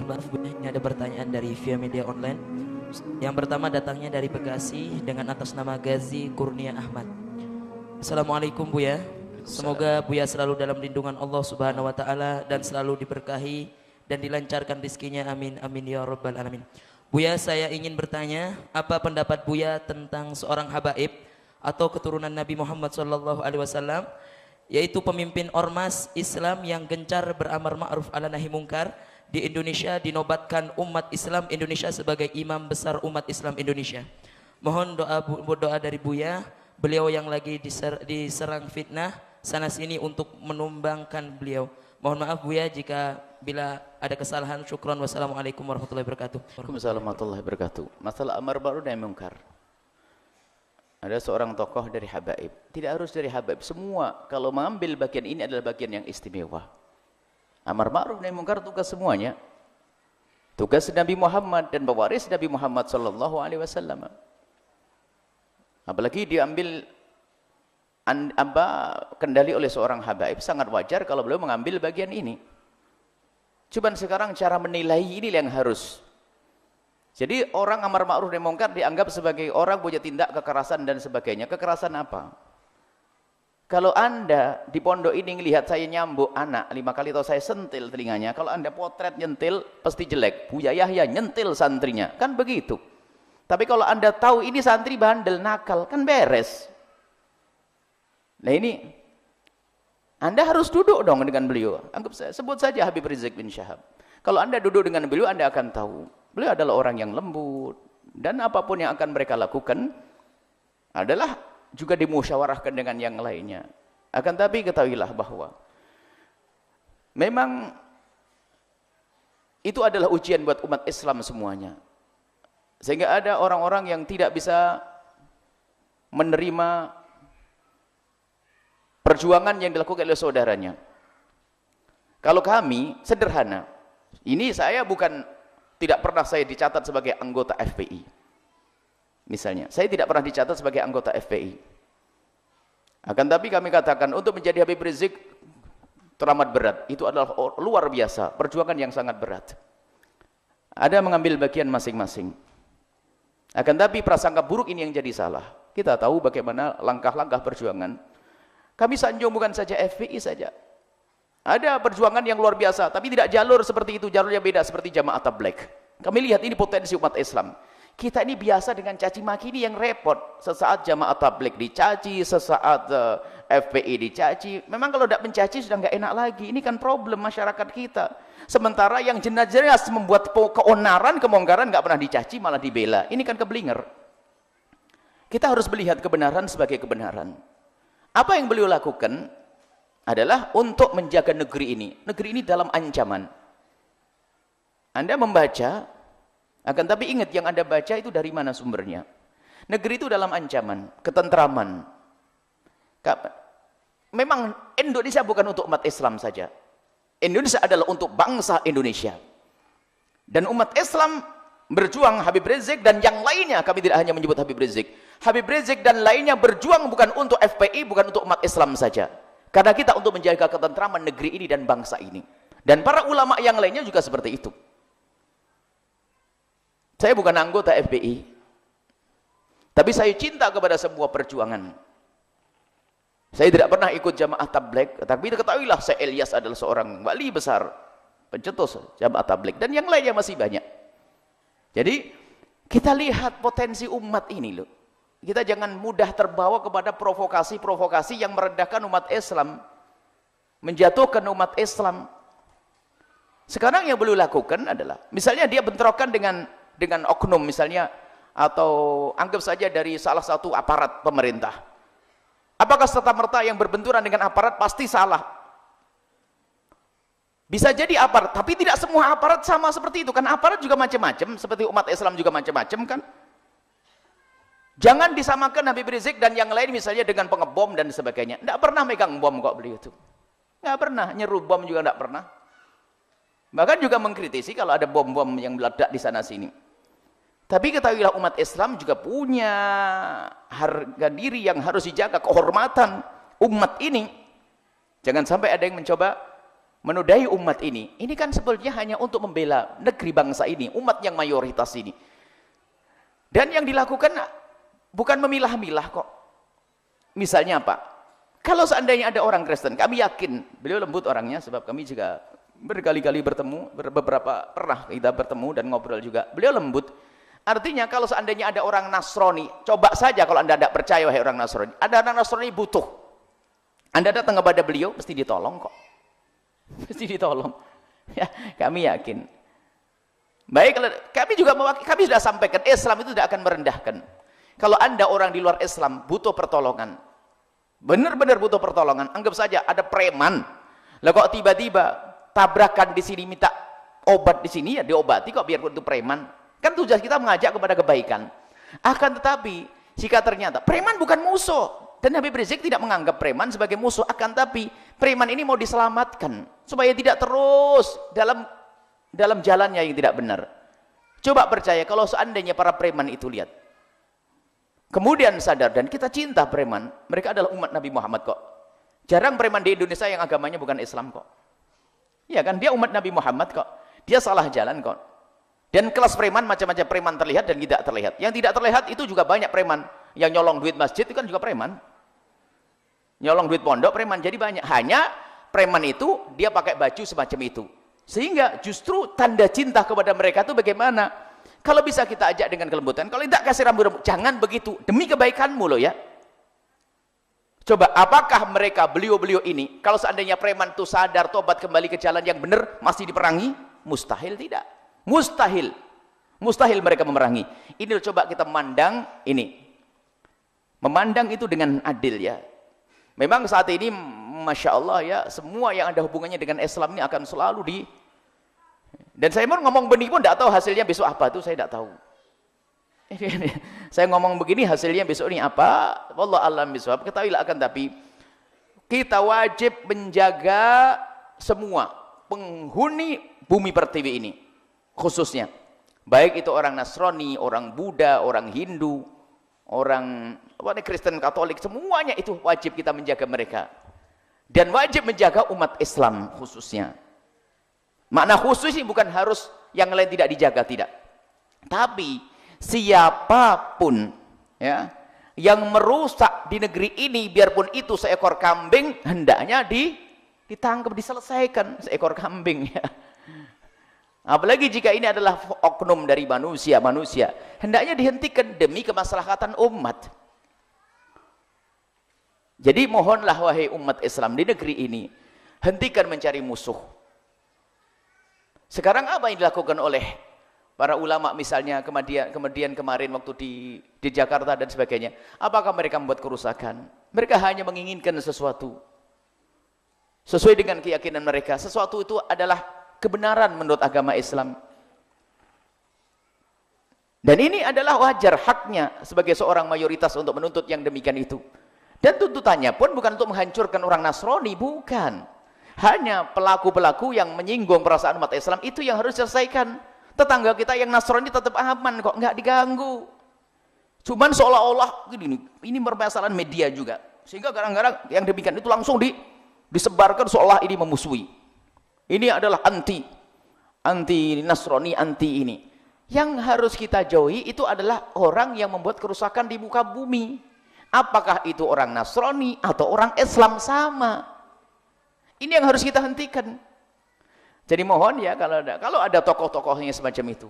Mohon maaf Bu, ini ada pertanyaan dari via media online. Yang pertama datangnya dari Bekasi dengan atas nama Gazi Kurnia Ahmad. Assalamualaikum Buya. Semoga Buya selalu dalam lindungan Allah Subhanahu wa taala dan selalu diberkahi dan dilancarkan rezekinya, amin amin ya rabbal alamin. Buya, saya ingin bertanya, apa pendapat Buya tentang seorang habaib atau keturunan Nabi Muhammad SAW, yaitu pemimpin ormas Islam yang gencar beramar ma'ruf ala nahi mungkar di Indonesia, dinobatkan umat Islam Indonesia sebagai imam besar umat Islam Indonesia. Mohon doa dari Buya, beliau yang lagi diserang fitnah sana sini, untuk menumbangkan beliau. Mohon maaf Buya jika bila ada kesalahan. Syukran. Wassalamualaikum warahmatullahi wabarakatuh. Waalaikumsalam warahmatullahi wabarakatuh. Masalah amar ma'ruf nahi munkar. Ada seorang tokoh dari habaib. Tidak harus dari habaib. Semua kalau mengambil bagian ini adalah bagian yang istimewa. Amar ma'ruf nahi munkar tugas semuanya. Tugas Nabi Muhammad dan pewaris Nabi Muhammad sallallahu alaihi wasallam. Apalagi diambil kendali oleh seorang habaib, sangat wajar kalau beliau mengambil bagian ini. Cuman sekarang cara menilai ini yang harus. Jadi orang amar ma'ruf nahi munkar dianggap sebagai orang punya tindak kekerasan dan sebagainya. Kekerasan apa? Kalau Anda di pondok ini melihat saya nyambuk anak 5 kali atau saya sentil telinganya, kalau Anda potret nyentil pasti jelek. Buya Yahya nyentil santrinya, kan begitu. Tapi kalau Anda tahu ini santri bandel nakal, kan beres. Nah ini Anda harus duduk dong dengan beliau. Anggap saya sebut saja Habib Rizik bin Syihab. Kalau Anda duduk dengan beliau, Anda akan tahu beliau adalah orang yang lembut, dan apapun yang akan mereka lakukan adalah juga dimusyawarahkan dengan yang lainnya. Akan tapi ketahuilah bahwa memang itu adalah ujian buat umat Islam semuanya. Sehingga ada orang-orang yang tidak bisa menerima perjuangan yang dilakukan oleh saudaranya. Kalau kami sederhana, ini saya tidak pernah saya dicatat sebagai anggota FPI. Misalnya, saya tidak pernah dicatat sebagai anggota FPI. Akan tapi kami katakan untuk menjadi Habib Rizik teramat berat. Itu adalah luar biasa, perjuangan yang sangat berat. Ada mengambil bagian masing-masing. Akan tapi prasangka buruk ini yang jadi salah. Kita tahu bagaimana langkah-langkah perjuangan. Kami sanjung bukan saja FPI saja. Ada perjuangan yang luar biasa, tapi tidak jalur seperti itu, jalurnya beda seperti Jamaah Tabligh. Kami lihat ini potensi umat Islam. Kita ini biasa dengan caci maki ini yang repot. Sesaat Jamaah Tabligh dicaci, sesaat FPI dicaci. Memang kalau tidak mencaci sudah nggak enak lagi. Ini kan problem masyarakat kita. Sementara yang jelas-jelas membuat keonaran, kemungkaran nggak pernah dicaci, malah dibela. Ini kan keblinger. Kita harus melihat kebenaran sebagai kebenaran. Apa yang beliau lakukan adalah untuk menjaga negeri ini. Negeri ini dalam ancaman. Anda membaca, akan tapi ingat yang Anda baca itu dari mana sumbernya. Negeri itu dalam ancaman, ketentraman. Memang Indonesia bukan untuk umat Islam saja. Indonesia adalah untuk bangsa Indonesia. Dan umat Islam berjuang, Habib Rizik dan yang lainnya, kami tidak hanya menyebut Habib Rizik. Habib Rizik dan lainnya berjuang bukan untuk FPI, bukan untuk umat Islam saja. Karena kita untuk menjaga ketentraman negeri ini dan bangsa ini. Dan para ulama yang lainnya juga seperti itu. Saya bukan anggota FPI. Tapi saya cinta kepada sebuah perjuangan. Saya tidak pernah ikut Jamaah Tabligh, tapi ketahuilah saya Ilyas adalah seorang wali besar, pencetus Jamaah Tabligh, dan yang lainnya masih banyak. Jadi kita lihat potensi umat ini loh. Kita jangan mudah terbawa kepada provokasi-provokasi yang merendahkan umat Islam, menjatuhkan umat Islam. Sekarang yang beliau lakukan adalah, misalnya dia bentrokan dengan oknum misalnya, atau anggap saja dari salah satu aparat pemerintah. Apakah serta-merta yang berbenturan dengan aparat pasti salah? Bisa jadi aparat, tapi tidak semua aparat sama seperti itu. Kan aparat juga macam-macam, seperti umat Islam juga macam-macam kan. Jangan disamakan Habib Rizik dan yang lain misalnya dengan pengebom dan sebagainya. Tidak pernah megang bom kok beliau itu. Tidak pernah, nyeru bom juga tidak pernah. Bahkan juga mengkritisi kalau ada bom-bom yang meledak di sana-sini. Tapi ketahuilah umat Islam juga punya harga diri yang harus dijaga, kehormatan umat ini. Jangan sampai ada yang mencoba menodai umat ini kan sebetulnya hanya untuk membela negeri bangsa ini, umat yang mayoritas ini. Dan yang dilakukan bukan memilah-milah kok. Misalnya apa? Kalau seandainya ada orang Kristen, kami yakin beliau lembut orangnya, sebab kami juga berkali-kali bertemu, beberapa pernah kita bertemu dan ngobrol juga. Beliau lembut. Artinya kalau seandainya ada orang Nasrani, coba saja kalau Anda tidak percaya wahai orang Nasrani, ada orang Nasrani butuh. Anda datang kepada beliau, mesti ditolong kok. Mesti ditolong. Ya, kami yakin. Baik, kami sudah sampaikan, Islam itu tidak akan merendahkan. Kalau Anda orang di luar Islam butuh pertolongan, benar-benar butuh pertolongan, anggap saja ada preman. Lah kok tiba-tiba tabrakan di sini minta obat di sini, ya diobati kok biarpun itu preman. Kan tujuan kita mengajak kepada kebaikan. Akan tetapi jika ternyata preman bukan musuh, dan Habib Rizik tidak menganggap preman sebagai musuh, akan tapi preman ini mau diselamatkan supaya tidak terus dalam jalannya yang tidak benar. Coba percaya kalau seandainya para preman itu lihat, kemudian sadar, dan kita cinta preman, mereka adalah umat Nabi Muhammad kok. Jarang preman di Indonesia yang agamanya bukan Islam kok. Iya kan, dia umat Nabi Muhammad kok. Dia salah jalan kok. Dan kelas preman macam-macam, preman terlihat dan tidak terlihat. Yang tidak terlihat itu juga banyak preman. Yang nyolong duit masjid itu kan juga preman. Nyolong duit pondok preman, jadi banyak. Hanya preman itu dia pakai baju semacam itu. Sehingga justru tanda cinta kepada mereka itu bagaimana? Kalau bisa kita ajak dengan kelembutan, kalau tidak kasih rambut-rambut, jangan begitu. Demi kebaikanmu loh ya. Coba, apakah mereka, beliau-beliau ini, kalau seandainya preman itu sadar, tobat kembali ke jalan yang benar, masih diperangi? Mustahil tidak. Mustahil. Mustahil mereka memerangi. Ini loh, coba kita memandang ini. Memandang itu dengan adil ya. Memang saat ini, Masya Allah ya, semua yang ada hubungannya dengan Islam ini akan selalu dan saya mau ngomong benih pun tidak tahu hasilnya besok apa, itu saya tidak tahu. Saya ngomong begini hasilnya besok ini apa, wallah alam bisawab. Ketahuilah akan tapi kita wajib menjaga semua penghuni bumi pertiwi ini, khususnya baik itu orang Nasrani, orang Buddha, orang Hindu, orang Kristen, Katolik, semuanya itu wajib kita menjaga mereka. Dan wajib menjaga umat Islam khususnya. Makna khusus ini bukan harus yang lain tidak dijaga, tidak. Tapi siapapun ya yang merusak di negeri ini, biarpun itu seekor kambing, hendaknya ditangkap, diselesaikan seekor kambing ya. Apalagi jika ini adalah oknum dari manusia, hendaknya dihentikan demi kemaslahatan umat. Jadi mohonlah wahai umat Islam di negeri ini, hentikan mencari musuh. Sekarang apa yang dilakukan oleh para ulama misalnya kemudian kemarin waktu di Jakarta dan sebagainya? Apakah mereka membuat kerusakan? Mereka hanya menginginkan sesuatu sesuai dengan keyakinan mereka. Sesuatu itu adalah kebenaran menurut agama Islam. Dan ini adalah wajar, haknya sebagai seorang mayoritas untuk menuntut yang demikian itu. Dan tuntutannya pun bukan untuk menghancurkan orang Nasrani, bukan. Hanya pelaku-pelaku yang menyinggung perasaan umat Islam itu yang harus diselesaikan. Tetangga kita yang Nasrani tetap aman kok, nggak diganggu. Cuman seolah-olah ini permasalahan media juga. Sehingga kadang-kadang yang demikian itu langsung disebarkan seolah ini memusuhi. Ini adalah anti Nasrani, anti ini. Yang harus kita jauhi itu adalah orang yang membuat kerusakan di muka bumi. Apakah itu orang Nasrani atau orang Islam, sama. Ini yang harus kita hentikan. Jadi mohon ya, kalau ada tokoh-tokohnya semacam itu,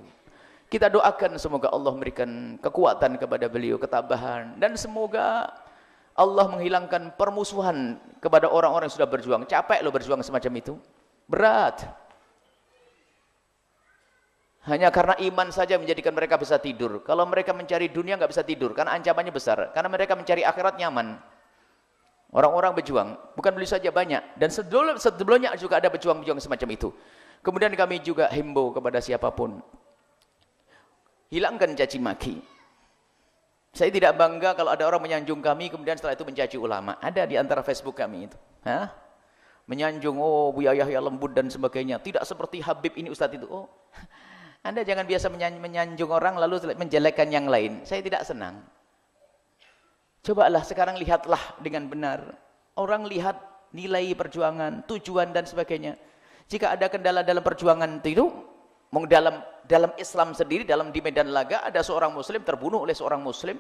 kita doakan semoga Allah memberikan kekuatan kepada beliau, ketabahan, dan semoga Allah menghilangkan permusuhan kepada orang-orang yang sudah berjuang. Capek loh berjuang semacam itu, berat. Hanya karena iman saja menjadikan mereka bisa tidur. Kalau mereka mencari dunia nggak bisa tidur, karena ancamannya besar. Karena mereka mencari akhirat nyaman. Orang-orang berjuang, bukan beli saja banyak. Dan sebelumnya juga ada pejuang-pejuang semacam itu. Kemudian kami juga himbau kepada siapapun, hilangkan caci maki. Saya tidak bangga kalau ada orang menyanjung kami, kemudian setelah itu mencaci ulama. Ada di antara Facebook kami itu. Menyanjung, oh Buya Yahya lembut dan sebagainya. Tidak seperti Habib ini Ustadz itu. Oh, Anda jangan biasa menyanjung orang lalu menjelekkan yang lain. Saya tidak senang. Cobalah sekarang lihatlah dengan benar. Orang lihat nilai perjuangan, tujuan dan sebagainya. Jika ada kendala dalam perjuangan itu, dalam Islam sendiri, di medan laga ada seorang muslim terbunuh oleh seorang muslim,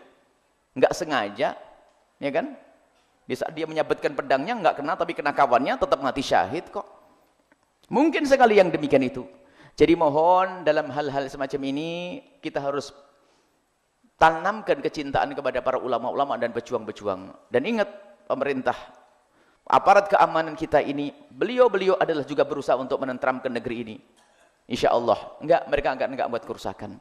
nggak sengaja, ya kan? Di saat dia menyabetkan pedangnya nggak kena, tapi kena kawannya, tetap mati syahid kok. Mungkin sekali yang demikian itu. Jadi mohon dalam hal-hal semacam ini kita harus tanamkan kecintaan kepada para ulama-ulama dan pejuang-pejuang. Dan ingat, pemerintah, aparat keamanan kita ini, beliau-beliau adalah juga berusaha untuk menenteramkan negeri ini. Insya Allah, mereka enggak membuat kerusakan.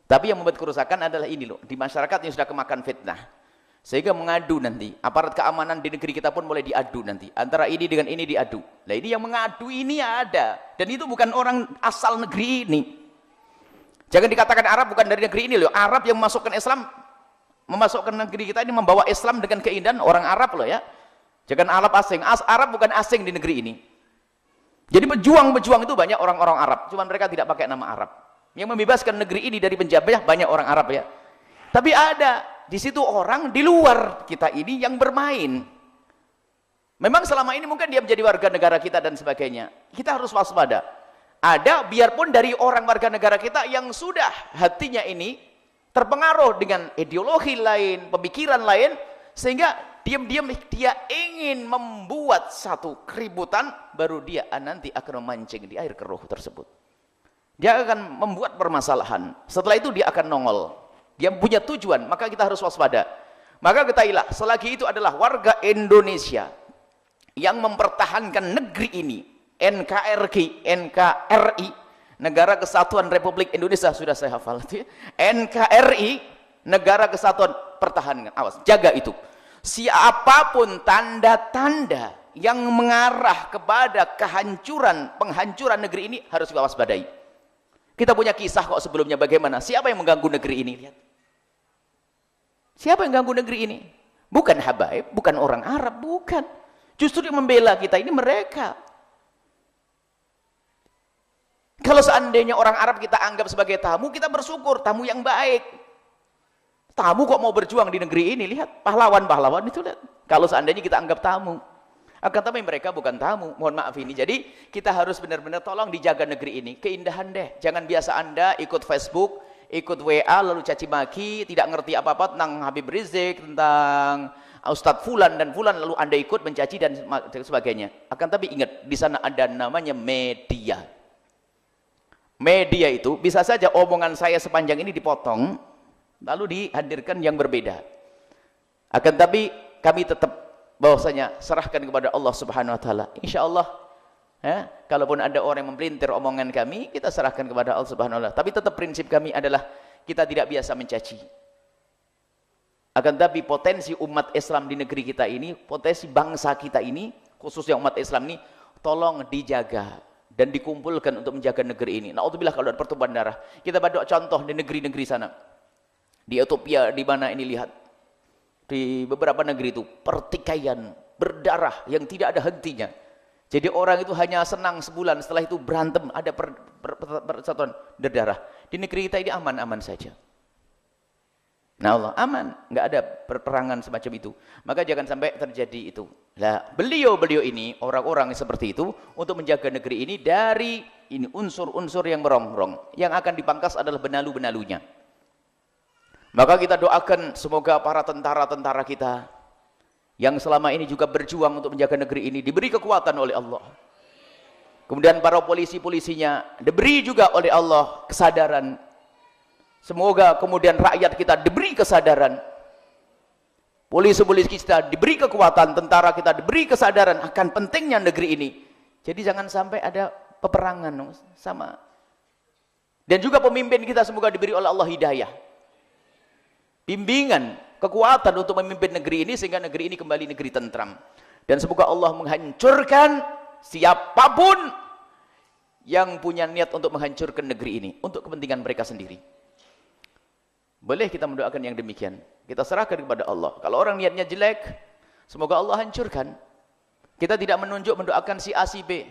Tapi yang membuat kerusakan adalah ini loh, di masyarakat yang sudah kemakan fitnah. Sehingga mengadu nanti, aparat keamanan di negeri kita pun mulai diadu nanti. Antara ini dengan ini diadu. Nah ini yang mengadu ini ada. Dan itu bukan orang asal negeri ini. Jangan dikatakan Arab bukan dari negeri ini loh. Arab yang memasukkan Islam, memasukkan negeri kita ini, membawa Islam dengan keindahan orang Arab loh ya. Jangan Arab asing. Arab bukan asing di negeri ini. Jadi pejuang-pejuang itu banyak orang-orang Arab. Cuma mereka tidak pakai nama Arab. Yang membebaskan negeri ini dari penjajah banyak orang Arab ya. Tapi ada di situ orang di luar kita ini yang bermain. Memang selama ini mungkin dia menjadi warga negara kita dan sebagainya. Kita harus waspada. Ada biarpun dari orang warga negara kita yang sudah hatinya ini terpengaruh dengan ideologi lain, pemikiran lain, sehingga diam-diam dia ingin membuat satu keributan, baru dia nanti akan memancing di air keruh tersebut. Dia akan membuat permasalahan. Setelah itu dia akan nongol. Dia punya tujuan, maka kita harus waspada. Maka ketahuilah, selagi itu adalah warga Indonesia yang mempertahankan negeri ini, NKRI, Negara Kesatuan Republik Indonesia, sudah saya hafal itu ya. NKRI, Negara Kesatuan, pertahankan, awas, jaga itu. Siapapun tanda-tanda yang mengarah kepada penghancuran negeri ini harus diwaspadai. Kita punya kisah kok sebelumnya bagaimana. Siapa yang mengganggu negeri ini? Lihat. Siapa yang mengganggu negeri ini? Bukan habaib, bukan orang Arab, bukan. Justru yang membela kita ini mereka. Kalau seandainya orang Arab kita anggap sebagai tamu, kita bersyukur, tamu yang baik. Tamu kok mau berjuang di negeri ini, lihat pahlawan-pahlawan itu lihat. Kalau seandainya kita anggap tamu, akan tapi mereka bukan tamu, mohon maaf ini. Jadi kita harus benar-benar tolong dijaga negeri ini, keindahan deh. Jangan biasa Anda ikut Facebook, ikut WA lalu caci maki, tidak ngerti apa-apa tentang Habib Rizik, tentang Ustadz Fulan dan Fulan, lalu Anda ikut mencaci dan sebagainya. Akan tapi ingat, di sana ada namanya media. Media itu bisa saja omongan saya sepanjang ini dipotong, lalu dihadirkan yang berbeda. Akan tapi kami tetap bahwasanya serahkan kepada Allah Subhanahu wa taala. Insyaallah ya, kalaupun ada orang yang mempelintir omongan kami, kita serahkan kepada Allah Subhanahu wa taala. Tapi tetap prinsip kami adalah kita tidak biasa mencaci. Akan tapi potensi umat Islam di negeri kita ini, potensi bangsa kita ini, khususnya umat Islam ini, tolong dijaga dan dikumpulkan untuk menjaga negeri ini. Naudzubillah kalau ada pertumpahan darah. Kita bawa contoh di negeri-negeri sana. Di Ethiopia, di mana ini lihat. Di beberapa negeri itu pertikaian berdarah yang tidak ada hentinya. Jadi orang itu hanya senang sebulan, setelah itu berantem, ada persatuan berdarah. Di negeri kita ini aman-aman saja. Nah Allah aman, nggak ada perperangan semacam itu. Maka jangan sampai terjadi itu. Nah, beliau-beliau ini orang-orang seperti itu untuk menjaga negeri ini dari ini unsur-unsur yang merongrong. Yang akan dipangkas adalah benalu-benalunya. Maka kita doakan semoga para tentara-tentara kita yang selama ini juga berjuang untuk menjaga negeri ini diberi kekuatan oleh Allah. Kemudian para polisi-polisinya diberi juga oleh Allah kesadaran. Semoga kemudian rakyat kita diberi kesadaran. Polisi-polisi kita diberi kekuatan, tentara kita diberi kesadaran akan pentingnya negeri ini. Jadi jangan sampai ada peperangan sama. Dan juga pemimpin kita semoga diberi oleh Allah hidayah. Bimbingan, kekuatan untuk memimpin negeri ini sehingga negeri ini kembali negeri tentram. Dan semoga Allah menghancurkan siapapun yang punya niat untuk menghancurkan negeri ini untuk kepentingan mereka sendiri. Boleh kita mendoakan yang demikian. Kita serahkan kepada Allah. Kalau orang niatnya jelek, semoga Allah hancurkan. Kita tidak mendoakan si A si B.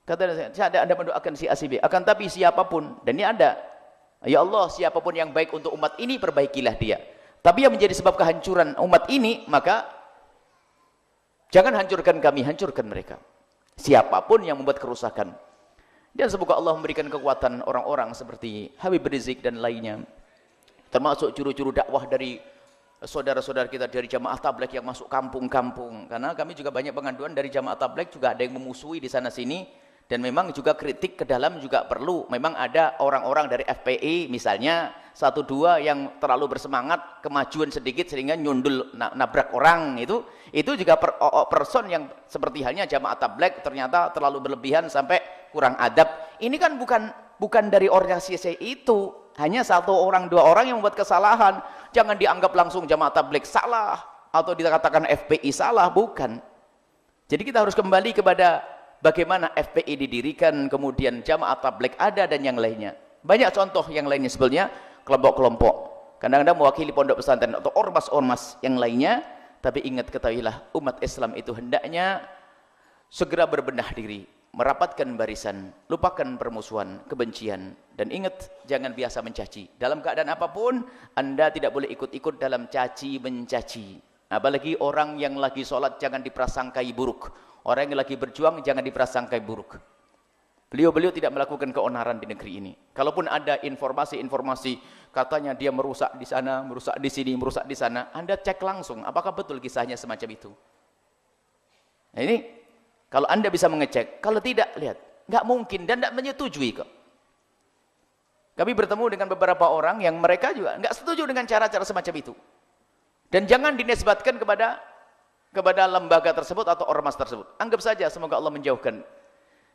Kata saya ada mendoakan si A si B. Akan tapi siapapun, dan ini ada. Ya Allah, siapapun yang baik untuk umat ini, perbaikilah dia. Tapi yang menjadi sebab kehancuran umat ini, maka jangan hancurkan kami, hancurkan mereka. siapapun yang membuat kerusakan. Dan semoga Allah memberikan kekuatan orang-orang seperti Habib Rizik dan lainnya, termasuk juru-juru dakwah dari saudara-saudara kita dari jamaah tabligh yang masuk kampung-kampung, karena kami juga banyak pengaduan dari jamaah tabligh, juga ada yang memusuhi di sana sini, dan memang juga kritik ke dalam juga perlu. Memang ada orang-orang dari FPI misalnya satu dua yang terlalu bersemangat, kemajuan sedikit sehingga nyundul nabrak orang, itu juga person yang seperti halnya jamaah tabligh ternyata terlalu berlebihan sampai kurang adab. Ini kan bukan dari organisasi itu, hanya satu orang dua orang yang membuat kesalahan. Jangan dianggap langsung jamaah tabligh salah atau dikatakan FPI salah, bukan. Jadi kita harus kembali kepada bagaimana FPI didirikan, kemudian jamaah tabligh ada, dan yang lainnya. Banyak contoh yang lainnya sebenarnya, kelompok-kelompok kadang-kadang mewakili pondok pesantren atau ormas-ormas yang lainnya. Tapi ingat, ketahuilah, umat Islam itu hendaknya segera berbenah diri, merapatkan barisan, lupakan permusuhan, kebencian, dan ingat, jangan biasa mencaci. Dalam keadaan apapun, Anda tidak boleh ikut-ikut dalam caci mencaci. Apalagi orang yang lagi sholat jangan diprasangkai buruk, orang yang lagi berjuang jangan diprasangkai buruk. Beliau tidak melakukan keonaran di negeri ini. Kalaupun ada informasi-informasi katanya dia merusak di sana, merusak di sini, merusak di sana, Anda cek langsung apakah betul kisahnya semacam itu. Nah ini, kalau Anda bisa mengecek, kalau tidak, lihat, nggak mungkin dan nggak menyetujui kok. Kami bertemu dengan beberapa orang yang mereka juga nggak setuju dengan cara-cara semacam itu. Dan jangan dinisbatkan kepada lembaga tersebut atau ormas tersebut. Anggap saja, semoga Allah menjauhkan.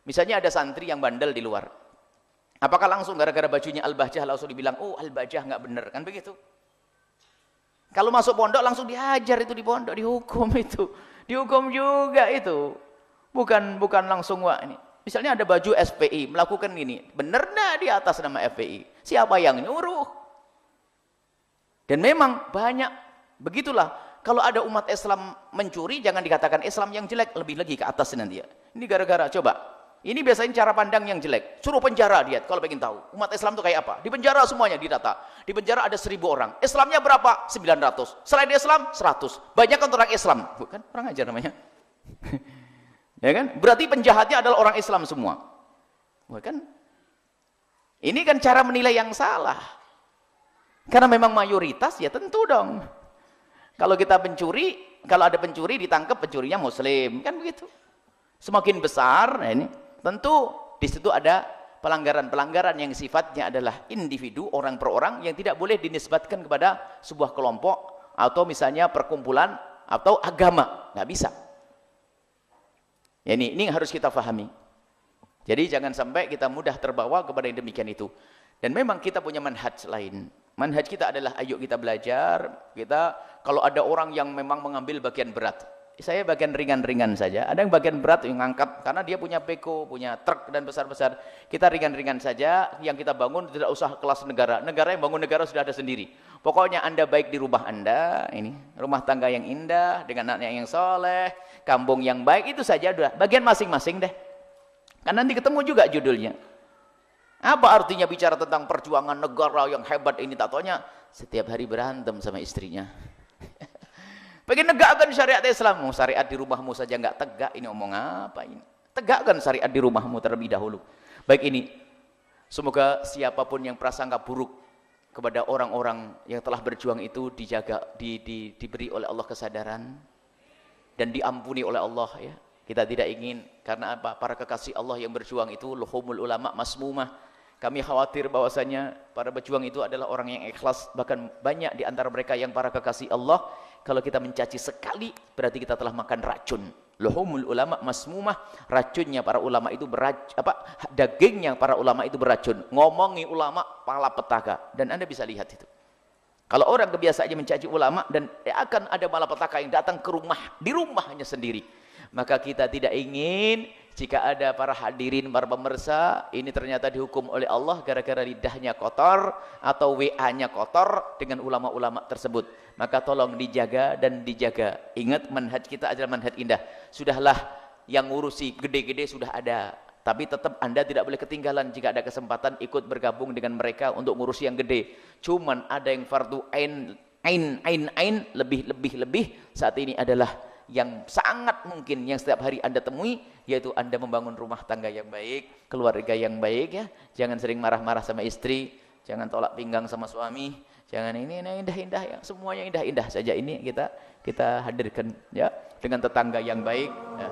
Misalnya ada santri yang bandel di luar. Apakah langsung gara-gara bajunya Al-Bahjah langsung dibilang, oh Al-Bahjah nggak bener, kan begitu? Kalau masuk pondok langsung dihajar itu di pondok, dihukum itu. Dihukum juga itu. Bukan langsung, wah ini. Misalnya ada baju SPI melakukan ini, bener nggak di atas nama FPI? Siapa yang nyuruh? Dan memang banyak begitulah. Kalau ada umat Islam mencuri, jangan dikatakan Islam yang jelek, lebih lagi ke atas nanti ya. Ini gara-gara, coba. Ini biasanya cara pandang yang jelek. Suruh penjara dia, kalau pengen tahu. Umat Islam itu kayak apa? Di penjara semuanya didata. Di penjara ada 1000 orang. Islamnya berapa? 900. Selain Islam, 100. Banyak kan orang Islam. Bukan? Orang aja namanya. Ya kan? Berarti penjahatnya adalah orang Islam semua. Bukan? Ini kan cara menilai yang salah. Karena memang mayoritas, ya tentu dong. Kalau kita pencuri, kalau ada pencuri ditangkap, pencurinya Muslim, kan begitu. Semakin besar, nah ini tentu di situ ada pelanggaran-pelanggaran yang sifatnya adalah individu, orang per orang, yang tidak boleh dinisbatkan kepada sebuah kelompok atau misalnya perkumpulan atau agama, nggak bisa. Ya, ini harus kita pahami. Jadi jangan sampai kita mudah terbawa kepada yang demikian itu. Dan memang kita punya manhaj lain. Manhaj kita adalah ayo kita belajar. Kita kalau ada orang yang memang mengambil bagian berat, saya bagian ringan-ringan saja. Ada yang bagian berat yang ngangkat karena dia punya beko, punya truk dan besar-besar. Kita ringan-ringan saja. Yang kita bangun tidak usah kelas negara. Negara yang bangun negara sudah ada sendiri. Pokoknya Anda baik di rumah Anda, ini rumah tangga yang indah dengan anaknya yang soleh, kampung yang baik, itu saja udah. Bagian masing-masing deh. Kan nanti ketemu juga judulnya. Apa artinya bicara tentang perjuangan negara yang hebat ini? Tak taunya setiap hari berantem sama istrinya. Pengen negakkan syariat Islam. Syariat di rumahmu saja nggak tegak, ini omong apa ini? Tegakkan syariat di rumahmu terlebih dahulu. Baik, ini semoga siapapun yang prasangka buruk kepada orang-orang yang telah berjuang itu dijaga, diberi oleh Allah kesadaran dan diampuni oleh Allah ya. Kita tidak ingin, karena apa? Para kekasih Allah yang berjuang itu luhumul ulama masmumah. Kami khawatir bahwasanya para pejuang itu adalah orang yang ikhlas, bahkan banyak di antara mereka yang para kekasih Allah. Kalau kita mencaci sekali, berarti kita telah makan racun. Luhumul ulama masmumah, racunnya para ulama itu dagingnya para ulama itu beracun. Ngomongi ulama pala petaka, dan Anda bisa lihat itu. Kalau orang kebiasaannya mencaci ulama, dan akan ada malapetaka yang datang ke rumah, di rumahnya sendiri. Maka kita tidak ingin jika ada para hadirin, para pemirsa, ini ternyata dihukum oleh Allah gara-gara lidahnya kotor atau WA-nya kotor dengan ulama-ulama tersebut. Maka tolong dijaga dan dijaga. Ingat, manhaj kita adalah manhaj indah. Sudahlah, yang ngurusi gede-gede sudah ada. Tapi tetap Anda tidak boleh ketinggalan jika ada kesempatan ikut bergabung dengan mereka untuk ngurusi yang gede. Cuman ada yang fardu ain lebih saat ini adalah yang sangat mungkin yang setiap hari Anda temui, yaitu Anda membangun rumah tangga yang baik, keluarga yang baik ya. Jangan sering marah-marah sama istri, jangan tolak pinggang sama suami, jangan ini indah-indah ya, semuanya indah-indah saja ini kita hadirkan ya, dengan tetangga yang baik ya.